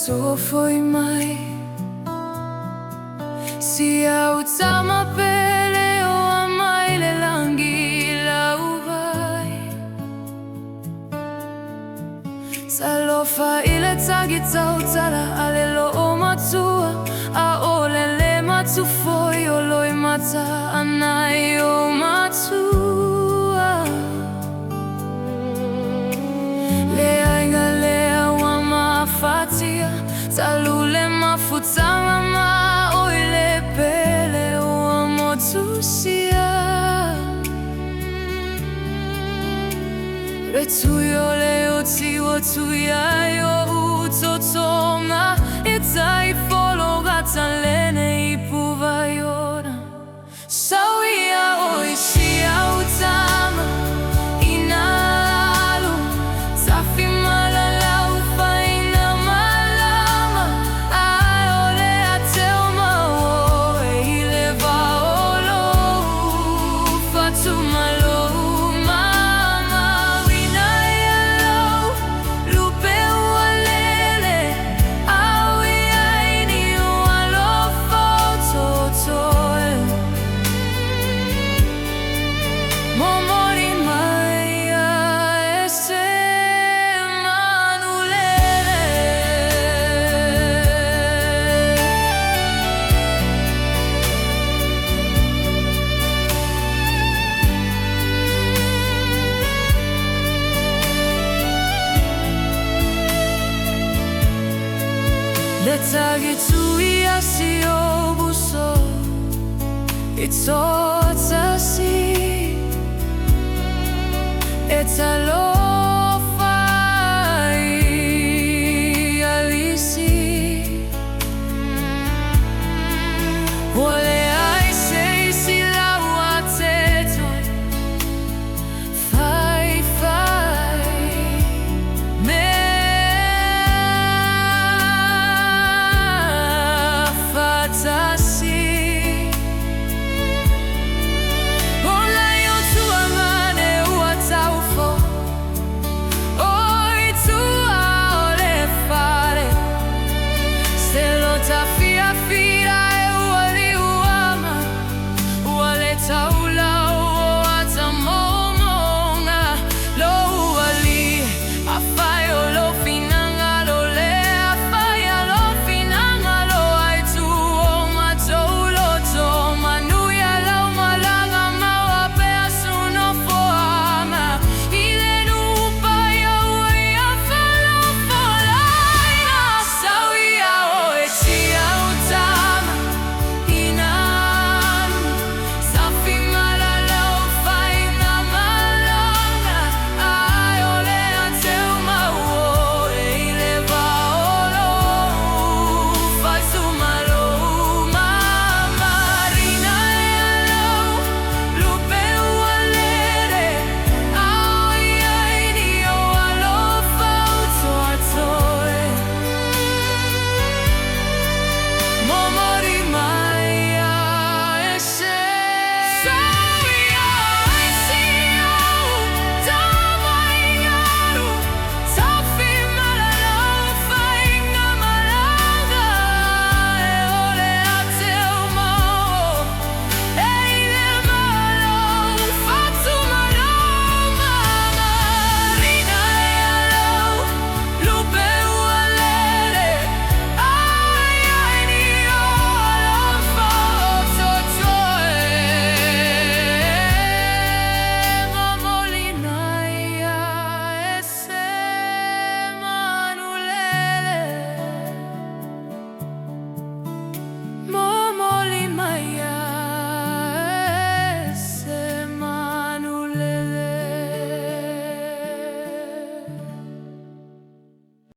so foi mai si auta mapele o amai le langi la uvai salofa ile tsagitsa utsala alelo o matua a olele matu foi oloi mata anai o matua le ainga le wama fatia talule mafuta mama oile pele o amotusia retuyo le oti otuya yo utotoma itai folo gatalene ipuva yona sawia oishia utama inalu safi malala ufaina malama aole atelma o ile vaolo fatuma lo mama winayalo lupe walele awi aini walo fototoe momori maya ese manulele letagitsui asio buso it's all